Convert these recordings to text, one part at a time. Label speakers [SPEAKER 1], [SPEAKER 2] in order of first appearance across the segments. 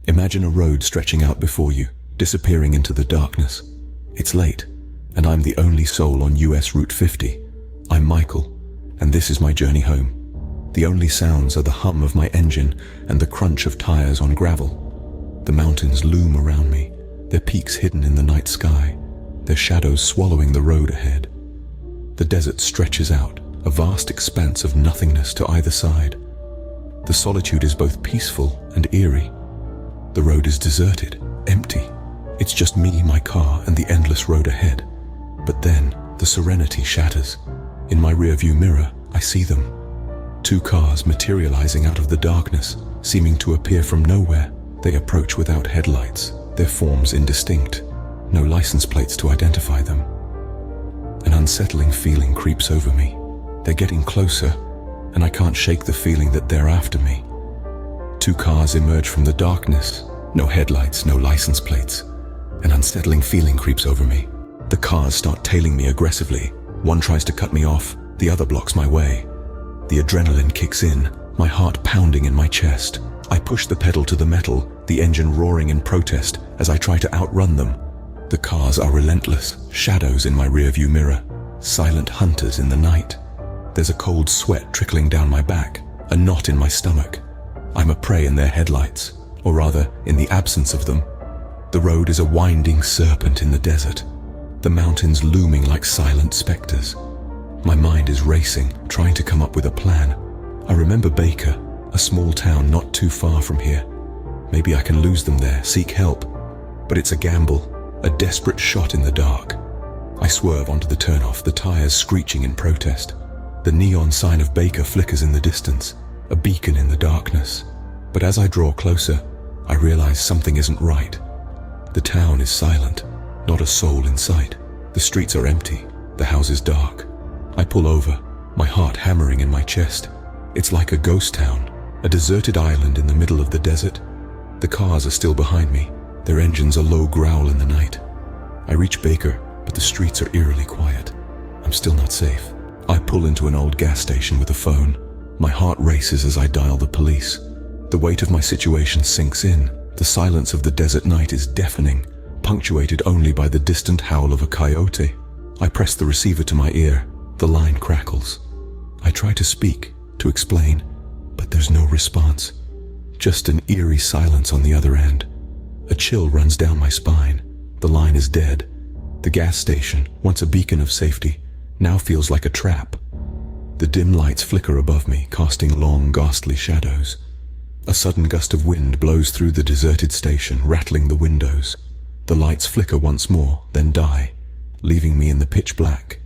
[SPEAKER 1] Imagine a road stretching out before you, disappearing into the darkness. It's late, and I'm the only soul on US Route 50. I'm Michael, and this is my journey home. The only sounds are the hum of my engine and the crunch of tires on gravel. The mountains loom around me, their peaks hidden in the night sky, their shadows swallowing the road ahead. The desert stretches out, a vast expanse of nothingness to either side. The solitude is both peaceful and eerie. The road is deserted, empty. It's just me, my car, and the endless road ahead. But then, the serenity shatters. In my rearview mirror, I see them. Two cars materializing out of the darkness, seeming to appear from nowhere. They approach without headlights, their forms indistinct, no license plates to identify them. An unsettling feeling creeps over me. They're getting closer, and I can't shake the feeling that they're after me. Two cars emerge from the darkness, no headlights, no license plates. An unsettling feeling creeps over me. The cars start tailing me aggressively. One tries to cut me off, the other blocks my way. The adrenaline kicks in, my heart pounding in my chest. I push the pedal to the metal, the engine roaring in protest as I try to outrun them. The cars are relentless, shadows in my rearview mirror, silent hunters in the night. There's a cold sweat trickling down my back, a knot in my stomach. I'm a prey in their headlights, or rather, in the absence of them. The road is a winding serpent in the desert, the mountains looming like silent specters. My mind is racing, trying to come up with a plan. I remember Baker, a small town not too far from here. Maybe I can lose them there, seek help. But it's a gamble, a desperate shot in the dark. I swerve onto the turnoff, the tires screeching in protest. The neon sign of Baker flickers in the distance, a beacon in the darkness. But as I draw closer, I realize something isn't right. The town is silent, not a soul in sight. The streets are empty, the house is dark. I pull over, my heart hammering in my chest. It's like a ghost town, a deserted island in the middle of the desert. The cars are still behind me, their engines a low growl in the night. I reach Baker, but the streets are eerily quiet. I'm still not safe. I pull into an old gas station with a phone. My heart races as I dial the police. The weight of my situation sinks in. The silence of the desert night is deafening, punctuated only by the distant howl of a coyote. I press the receiver to my ear. The line crackles. I try to speak, to explain, but there's no response. Just an eerie silence on the other end. A chill runs down my spine. The line is dead. The gas station, once a beacon of safety, now feels like a trap. The dim lights flicker above me, casting long, ghastly shadows. A sudden gust of wind blows through the deserted station, rattling the windows. The lights flicker once more, then die, leaving me in the pitch black.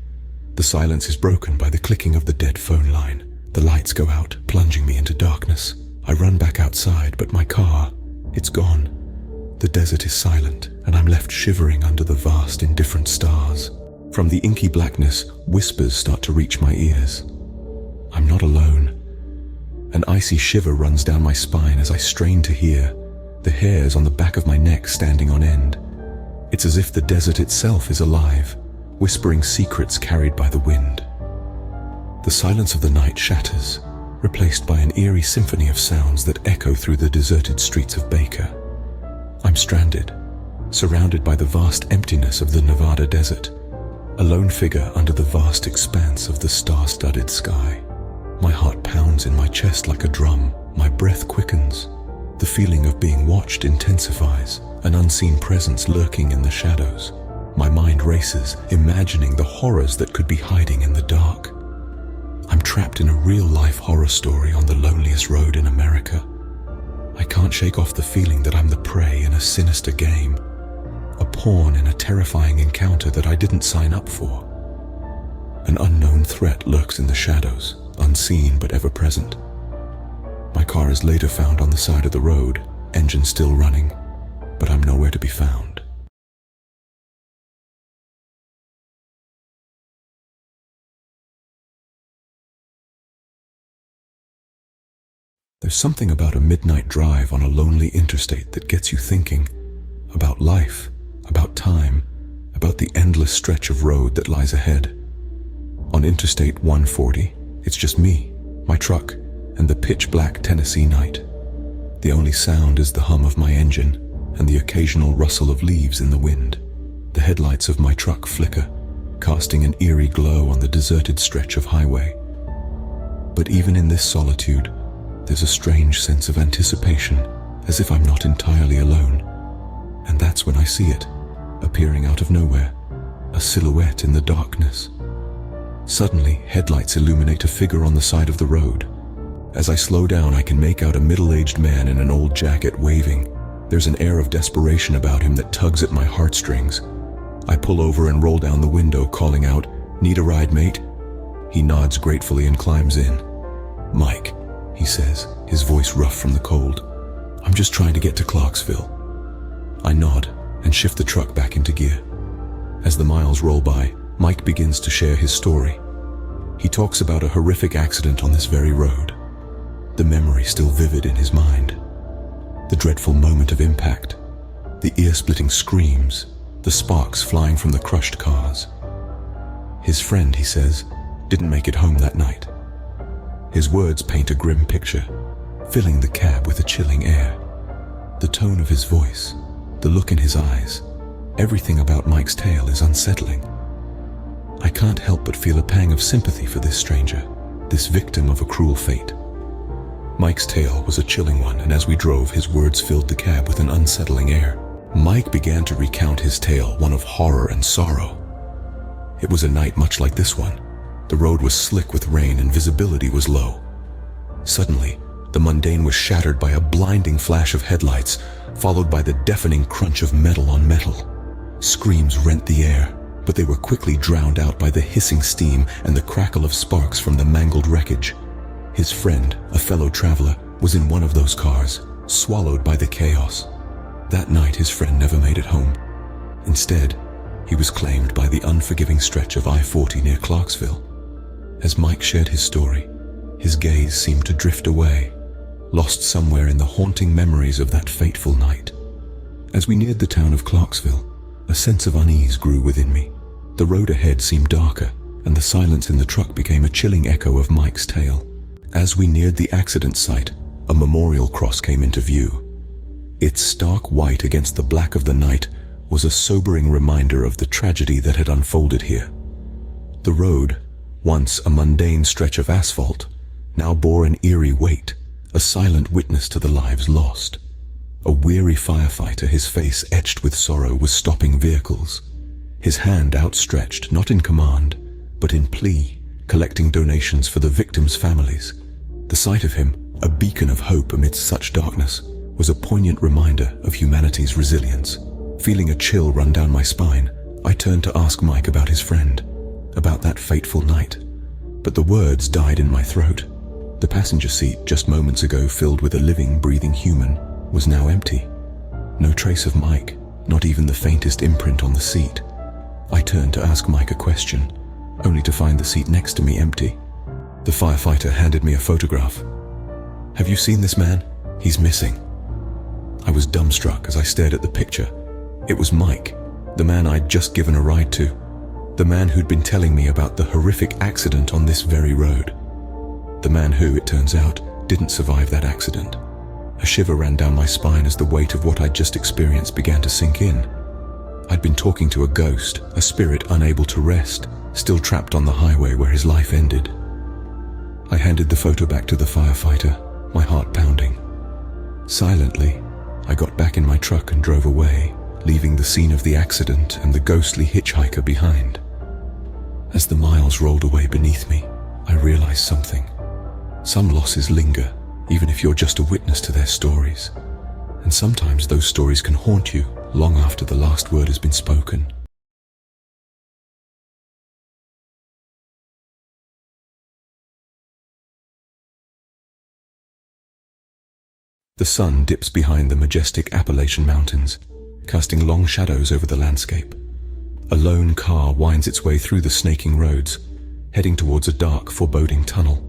[SPEAKER 1] The silence is broken by the clicking of the dead phone line. The lights go out, plunging me into darkness. I run back outside, but my car, it's gone. The desert is silent, and I'm left shivering under the vast, indifferent stars. From the inky blackness, whispers start to reach my ears. I'm not alone. An icy shiver runs down my spine as I strain to hear, the hairs on the back of my neck standing on end. It's as if the desert itself is alive, whispering secrets carried by the wind. The silence of the night shatters, replaced by an eerie symphony of sounds that echo through the deserted streets of Baker. I'm stranded, surrounded by the vast emptiness of the Nevada desert, a lone figure under the vast expanse of the star-studded sky. My heart pounds in my chest like a drum, my breath quickens. The feeling of being watched intensifies, an unseen presence lurking in the shadows. My mind races, imagining the horrors that could be hiding in the dark. I'm trapped in a real-life horror story on the loneliest road in America. I can't shake off the feeling that I'm the prey in a sinister game, a pawn in a terrifying encounter that I didn't sign up for. An unknown threat lurks in the shadows, unseen but ever present. My car is later found on the side of the road, engine still running, but I'm nowhere to be found. There's something about a midnight drive on a lonely interstate that gets you thinking about life, about time, about the endless stretch of road that lies ahead. On Interstate 140, it's just me, my truck, and the pitch-black Tennessee night. The only sound is the hum of my engine and the occasional rustle of leaves in the wind. The headlights of my truck flicker, casting an eerie glow on the deserted stretch of highway. But even in this solitude, there's a strange sense of anticipation, as if I'm not entirely alone. And that's when I see it, appearing out of nowhere, a silhouette in the darkness. Suddenly, headlights illuminate a figure on the side of the road. As I slow down, I can make out a middle-aged man in an old jacket waving. There's an air of desperation about him that tugs at my heartstrings. I pull over and roll down the window, calling out, "Need a ride, mate?" He nods gratefully and climbs in. "Mike," he says, his voice rough from the cold. "I'm just trying to get to Clarksville." I nod and shift the truck back into gear. As the miles roll by, Mike begins to share his story. He talks about a horrific accident on this very road. The memory still vivid in his mind. The dreadful moment of impact, the ear-splitting screams, the sparks flying from the crushed cars. His friend, he says, didn't make it home that night. His words paint a grim picture, filling the cab with a chilling air. The tone of his voice, the look in his eyes, everything about Mike's tale is unsettling. I can't help but feel a pang of sympathy for this stranger, this victim of a cruel fate. Mike's tale was a chilling one, and as we drove, his words filled the cab with an unsettling air. Mike began to recount his tale, one of horror and sorrow. It was a night much like this one. The road was slick with rain and visibility was low. Suddenly, the mundane was shattered by a blinding flash of headlights, followed by the deafening crunch of metal on metal. Screams rent the air, but they were quickly drowned out by the hissing steam and the crackle of sparks from the mangled wreckage. His friend, a fellow traveler, was in one of those cars, swallowed by the chaos. That night, his friend never made it home. Instead, he was claimed by the unforgiving stretch of I-40 near Clarksville. As Mike shared his story, his gaze seemed to drift away, lost somewhere in the haunting memories of that fateful night. As we neared the town of Clarksville, a sense of unease grew within me. The road ahead seemed darker, and the silence in the truck became a chilling echo of Mike's tale. As we neared the accident site, a memorial cross came into view. Its stark white against the black of the night was a sobering reminder of the tragedy that had unfolded here. The road, once a mundane stretch of asphalt, now bore an eerie weight, a silent witness to the lives lost. A weary firefighter, his face etched with sorrow, was stopping vehicles. His hand outstretched, not in command, but in plea, collecting donations for the victims' families. The sight of him, a beacon of hope amidst such darkness, was a poignant reminder of humanity's resilience. Feeling a chill run down my spine, I turned to ask Mike about his friend, about that fateful night. But the words died in my throat. The passenger seat, just moments ago filled with a living, breathing human, was now empty. No trace of Mike, not even the faintest imprint on the seat. I turned to ask Mike a question, only to find the seat next to me empty. The firefighter handed me a photograph. "Have you seen this man? He's missing." I was dumbstruck as I stared at the picture. It was Mike, the man I'd just given a ride to, the man who'd been telling me about the horrific accident on this very road. The man who, it turns out, didn't survive that accident. A shiver ran down my spine as the weight of what I'd just experienced began to sink in. I'd been talking to a ghost, a spirit unable to rest, still trapped on the highway where his life ended. I handed the photo back to the firefighter, my heart pounding. Silently, I got back in my truck and drove away, leaving the scene of the accident and the ghostly hitchhiker behind. As the miles rolled away beneath me, I realized something. Some losses linger, even if you're just a witness to their stories. And sometimes those stories can haunt you long after the last word has been spoken. The sun dips behind the majestic Appalachian Mountains, casting long shadows over the landscape. A lone car winds its way through the snaking roads, heading towards a dark, foreboding tunnel.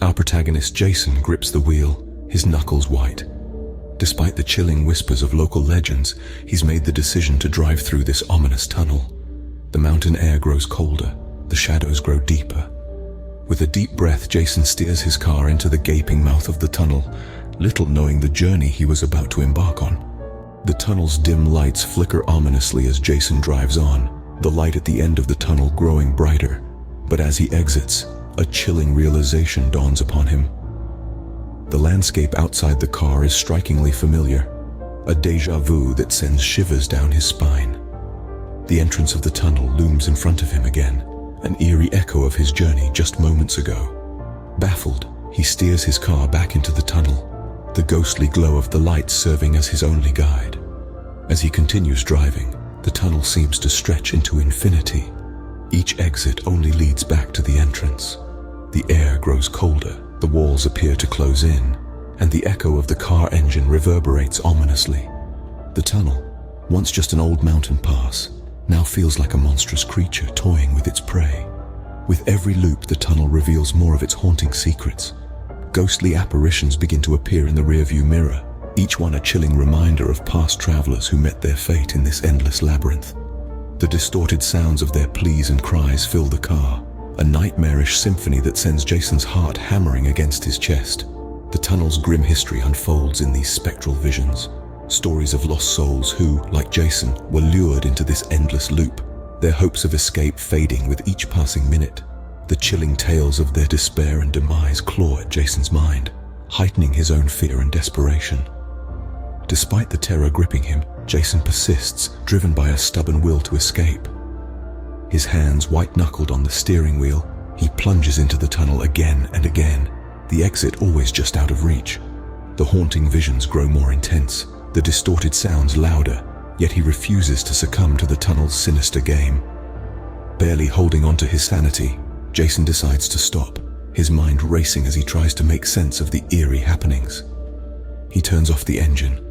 [SPEAKER 1] Our protagonist Jason grips the wheel, his knuckles white. Despite the chilling whispers of local legends, he's made the decision to drive through this ominous tunnel. The mountain air grows colder, the shadows grow deeper. With a deep breath, Jason steers his car into the gaping mouth of the tunnel, little knowing the journey he was about to embark on. The tunnel's dim lights flicker ominously as Jason drives on, the light at the end of the tunnel growing brighter. But as he exits, a chilling realization dawns upon him. The landscape outside the car is strikingly familiar, a déjà vu that sends shivers down his spine. The entrance of the tunnel looms in front of him again, an eerie echo of his journey just moments ago. Baffled, he steers his car back into the tunnel, the ghostly glow of the lights serving as his only guide. As he continues driving, the tunnel seems to stretch into infinity. Each exit only leads back to the entrance. The air grows colder, the walls appear to close in, and the echo of the car engine reverberates ominously. The tunnel, once just an old mountain pass, now feels like a monstrous creature toying with its prey. With every loop, the tunnel reveals more of its haunting secrets. Ghostly apparitions begin to appear in the rearview mirror, each one a chilling reminder of past travelers who met their fate in this endless labyrinth. The distorted sounds of their pleas and cries fill the car, a nightmarish symphony that sends Jason's heart hammering against his chest. The tunnel's grim history unfolds in these spectral visions, stories of lost souls who, like Jason, were lured into this endless loop, their hopes of escape fading with each passing minute. The chilling tales of their despair and demise claw at Jason's mind, heightening his own fear and desperation. Despite the terror gripping him, Jason persists, driven by a stubborn will to escape. His hands white-knuckled on the steering wheel, he plunges into the tunnel again and again, the exit always just out of reach. The haunting visions grow more intense, the distorted sounds louder, yet he refuses to succumb to the tunnel's sinister game. Barely holding on to his sanity, Jason decides to stop, his mind racing as he tries to make sense of the eerie happenings. He turns off the engine,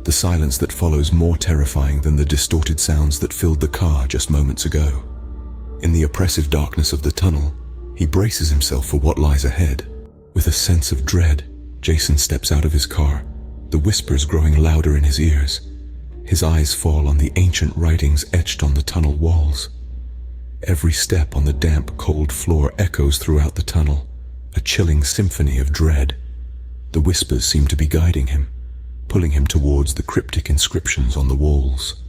[SPEAKER 1] the silence that follows more terrifying than the distorted sounds that filled the car just moments ago. In the oppressive darkness of the tunnel, he braces himself for what lies ahead. With a sense of dread, Jason steps out of his car, the whispers growing louder in his ears. His eyes fall on the ancient writings etched on the tunnel walls. Every step on the damp, cold floor echoes throughout the tunnel, a chilling symphony of dread. The whispers seem to be guiding him, pulling him towards the cryptic inscriptions on the walls.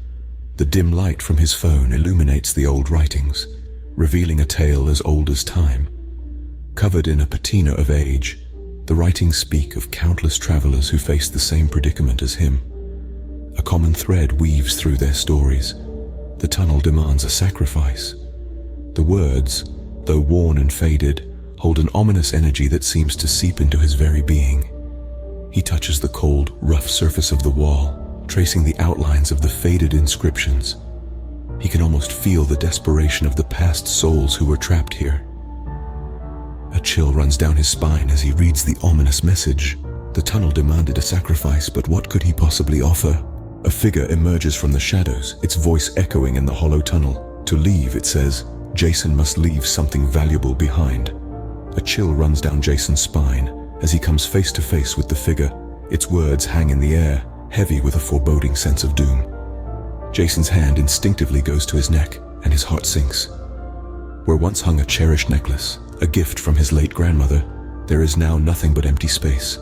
[SPEAKER 1] The dim light from his phone illuminates the old writings, revealing a tale as old as time. Covered in a patina of age, the writings speak of countless travelers who faced the same predicament as him. A common thread weaves through their stories. The tunnel demands a sacrifice. The words, though worn and faded, hold an ominous energy that seems to seep into his very being. He touches the cold, rough surface of the wall, tracing the outlines of the faded inscriptions. He can almost feel the desperation of the past souls who were trapped here. A chill runs down his spine as he reads the ominous message. The tunnel demanded a sacrifice, but what could he possibly offer? A figure emerges from the shadows, its voice echoing in the hollow tunnel. To leave, it says, Jason must leave something valuable behind. A chill runs down Jason's spine as he comes face to face with the figure. Its words hang in the air, heavy with a foreboding sense of doom. Jason's hand instinctively goes to his neck, and his heart sinks. Where once hung a cherished necklace, a gift from his late grandmother, there is now nothing but empty space.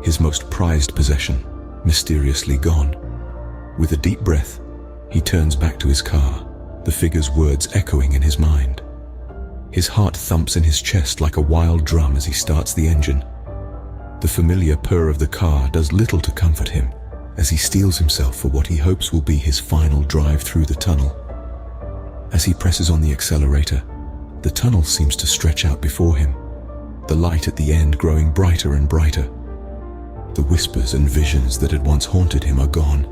[SPEAKER 1] His most prized possession, mysteriously gone. With a deep breath, he turns back to his car, the figure's words echoing in his mind. His heart thumps in his chest like a wild drum as he starts the engine. The familiar purr of the car does little to comfort him as he steels himself for what he hopes will be his final drive through the tunnel. As he presses on the accelerator, the tunnel seems to stretch out before him, the light at the end growing brighter and brighter. The whispers and visions that had once haunted him are gone,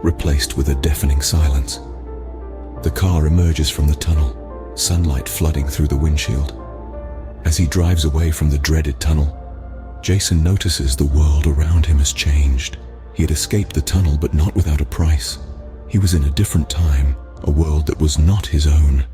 [SPEAKER 1] replaced with a deafening silence. The car emerges from the tunnel, sunlight flooding through the windshield. As he drives away from the dreaded tunnel, Jason notices the world around him has changed. He had escaped the tunnel, but not without a price. He was in a different time, a world that was not his own.